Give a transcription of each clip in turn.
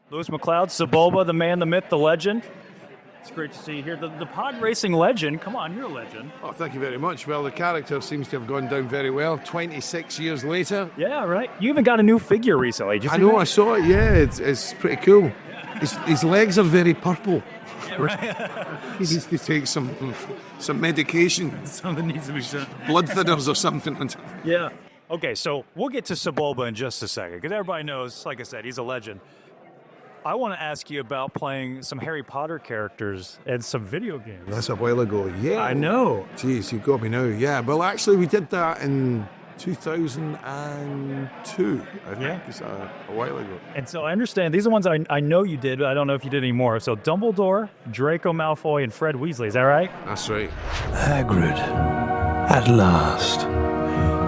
Lewis MacLeod, Sebulba, the man, the myth, the legend. It's great to see you here. The pod racing legend. Come on, you're a legend. Oh, thank you very much. Well, the character seems to have gone down very well. 26 years later. Yeah, right. You even got a new figure recently. I know, I saw it. Yeah, it's pretty cool. His legs are very purple. Yeah, right. He needs to take some medication. Something needs to be done. Blood thinners or something. Yeah. Okay, so we'll get to Sebulba in just a second, because everybody knows, like I said, he's a legend. I want to ask you about playing some Harry Potter characters and some video games. That's a while ago. Yeah. I know. Jeez, you got me now. Yeah, well, actually, we did that in 2002, I think. Yeah. It's a while ago. And so I understand, these are ones I know you did, but I don't know if you did any more. So Dumbledore, Draco Malfoy, and Fred Weasley, is that right? That's right. Hagrid, at last.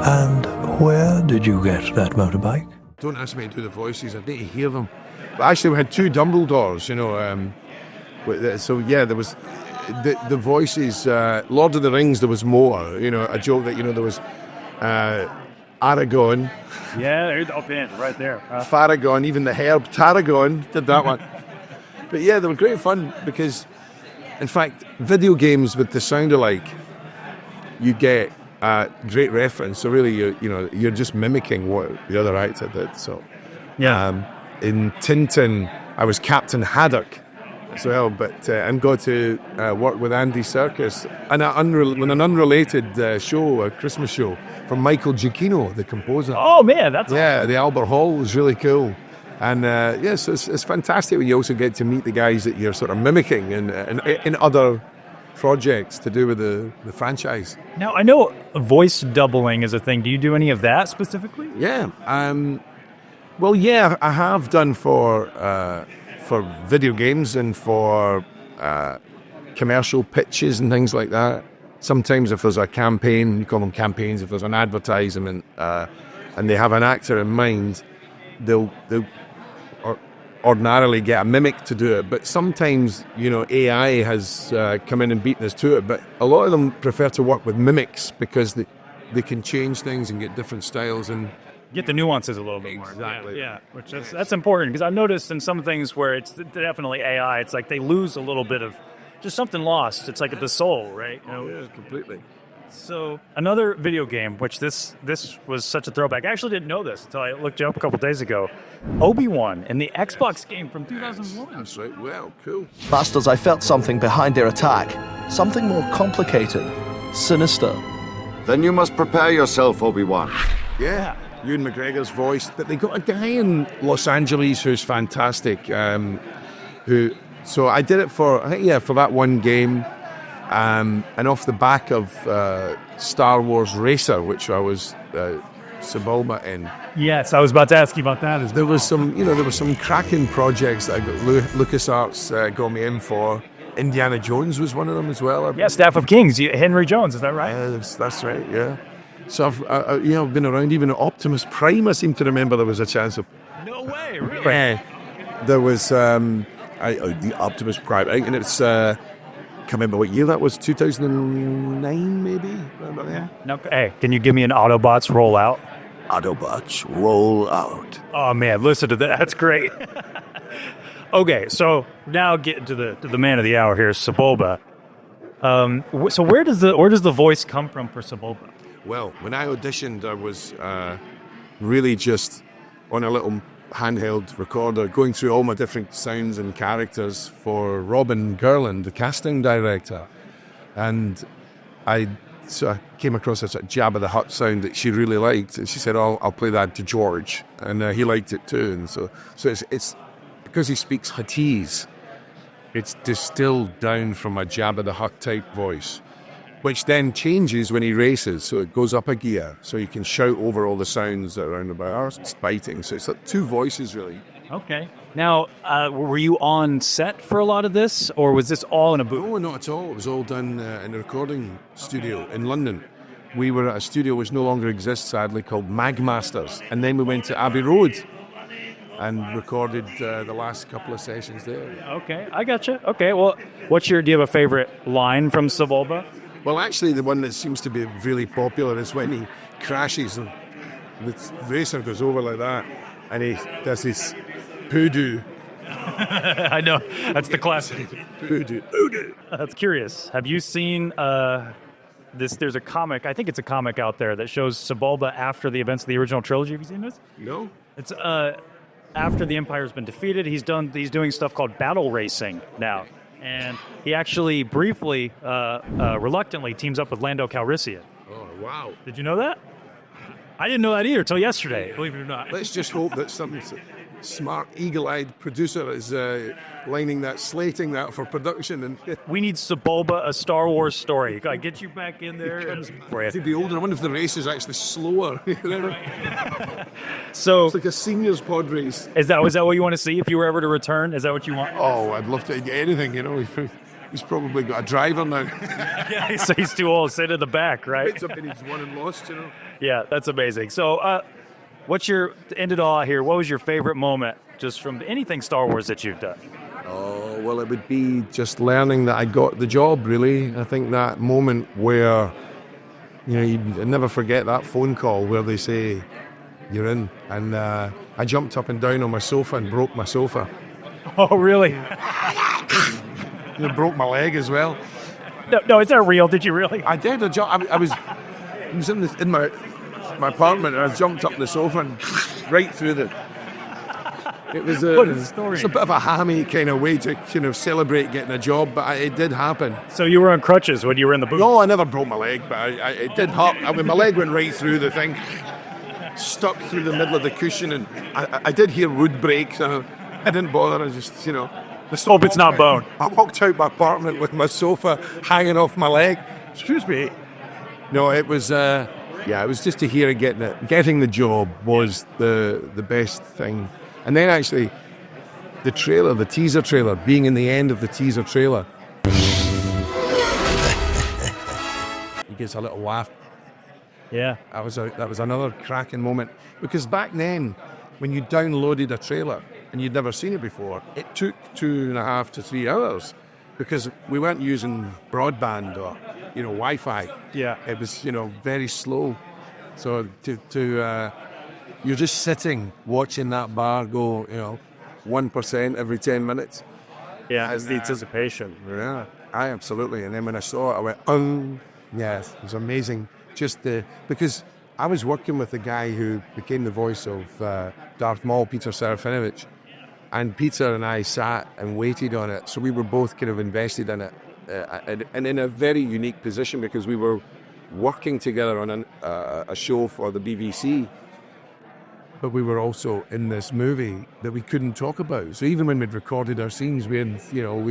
And where did you get that motorbike? Don't ask me to do the voices, I need to hear them. But actually, we had two Dumbledores, so yeah, there was the voices. Lord of the Rings, there was more. A joke that there was Aragorn. Yeah, there's up in right there. Faragon, even the herb Tarragon did that one. But yeah, they were great fun because, in fact, video games with the sound alike, you get great reference. So really, you're just mimicking what the other actor did. So yeah. In Tintin, I was Captain Haddock as well, but and got to work with Andy Serkis in an unrelated show, a Christmas show, from Michael Giacchino, the composer. Oh man, that's awesome. The Albert Hall was really cool. And yes, it's fantastic when you also get to meet the guys that you're sort of mimicking in other projects to do with the franchise. Now, I know voice doubling is a thing. Do you do any of that specifically? Yeah. Well, yeah, I have done for video games and for commercial pitches and things like that. Sometimes if there's a campaign, you call them campaigns, if there's an advertisement and they have an actor in mind, they'll ordinarily get a mimic to do it. But sometimes, AI has come in and beaten us to it. But a lot of them prefer to work with mimics because they can change things and get different styles and get the nuances a little bit more. Exactly. Yeah, which that's important because I've noticed in some things where it's definitely AI, it's like they lose a little bit of just something lost. It's like the soul, right? Yeah, completely. So another video game, which this was such a throwback. I actually didn't know this until I looked you up a couple days ago. Obi-Wan in the Xbox game from 2001. That's right. Well, cool. Masters, I felt something behind their attack. Something more complicated, sinister. Then you must prepare yourself, Obi-Wan. Yeah. Ewan McGregor's voice. They got a guy in Los Angeles who's fantastic. So I did it for that one game, and off the back of Star Wars Racer, which I was Sebulba in. Yes, I was about to ask you about that. There was some cracking projects that I got LucasArts got me in for. Indiana Jones was one of them as well. Yeah, Staff of Kings, Henry Jones, is that right? That's right. Yeah. So I've been around. Even Optimus Prime, I seem to remember there was a chance of. No way, really? Yeah. There was the Optimus Prime, and it's can't remember what year that was. 2009, maybe. Yeah. No, hey, can you give me an Autobots roll out? Autobots, roll out. Oh man, listen to that. That's great. Okay, so now getting to the man of the hour here, Sebulba. So where does the voice come from for Sebulba? Well, when I auditioned, I was really just on a little handheld recorder going through all my different sounds and characters for Robin Gerland, the casting director. And I came across a Jabba the Hutt sound that she really liked. And she said, I'll play that to George. And he liked it too. And so it's because he speaks Huttese, it's distilled down from a Jabba the Hutt type voice, which then changes when he races, so it goes up a gear, so you can shout over all the sounds that are around about. It's biting, so it's like two voices, really. Okay. Now, were you on set for a lot of this, or was this all in a booth? No, not at all. It was all done in a recording studio in London. We were at a studio which no longer exists, sadly, called Magmasters, and then we went to Abbey Road and recorded the last couple of sessions there. Okay, I gotcha. Okay, well, do you have a favorite line from Sebulba? Well, actually, the one that seems to be really popular is when he crashes and the racer goes over like that, and he does this hoodoo I know. That's the classic. That's curious. Have you seen this? There's a comic. I think it's a comic out there that shows Sebulba after the events of the original trilogy. Have you seen this? No. It's after the Empire's been defeated. He's doing stuff called battle racing now, and he actually briefly, reluctantly, teams up with Lando Calrissian. Oh, wow. Did you know that? I didn't know that either until yesterday. Believe it or not. Let's just hope that some smart, eagle-eyed producer is slating that for production. And We need Sebulba, a Star Wars story. I get you back in there. to be older, I wonder if the race is actually slower. So, It's like a seniors pod race. is that what you want to see if you were ever to return? Is that what you want? Oh, I'd love to get anything, He's probably got a driver now. Yeah, so he's too old. Sit in the back, right? It's a bit he's won and lost, Yeah, that's amazing. So, to end it all here, what was your favorite moment just from anything Star Wars that you've done? Oh, well, it would be just learning that I got the job, really. I think that moment where, you never forget that phone call where they say, you're in. And I jumped up and down on my sofa and broke my sofa. Oh, really? Broke my leg as well. No, is that real? Did you really? I did. I was in my apartment and I jumped up the sofa and right through the... It was What is the story? It's a bit of a hammy kind of way to celebrate getting a job, but it did happen. So you were on crutches when you were in the booth? No, I never broke my leg, but it did hurt. My leg went right through the thing, stuck through the middle of the cushion, and I did hear wood break, so I didn't bother. I just, Hope it's not bone. I walked out my apartment with my sofa hanging off my leg. Excuse me. No, it was, it was just to hear getting it. Getting the job was the best thing. And then actually, the teaser trailer, being in the end of the teaser trailer. He gets a little laugh. Yeah. That was another cracking moment. Because back then, when you downloaded a trailer and you'd never seen it before, it took 2.5 to 3 hours because we weren't using broadband or, Wi-Fi. Yeah. It was, very slow. So you're just sitting watching that bar go, 1% every 10 minutes. Yeah, it's the anticipation. Yeah, absolutely. And then when I saw it, I went, yes, it was amazing. Because I was working with the guy who became the voice of Darth Maul, Peter Serafinovich, and Peter and I sat and waited on it. So we were both kind of invested in it, and in a very unique position because we were working together on a show for the BBC. But we were also in this movie that we couldn't talk about. So even when we'd recorded our scenes, we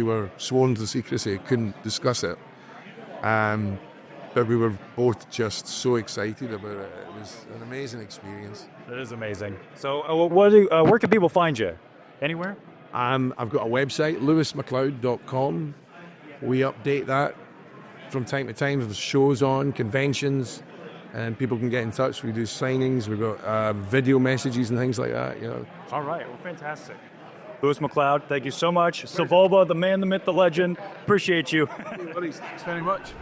were sworn to secrecy, couldn't discuss it. But we were both just so excited about it. It was an amazing experience. That is amazing. So where can people find you? Anywhere? I've got a website, lewismacleod.com. We update that from time to time. There's shows on, conventions, and people can get in touch. We do signings. We've got video messages and things like that. All right. Well, fantastic. Lewis MacLeod, thank you so much. Sebulba, the man, the myth, the legend. Appreciate you. Thanks very much.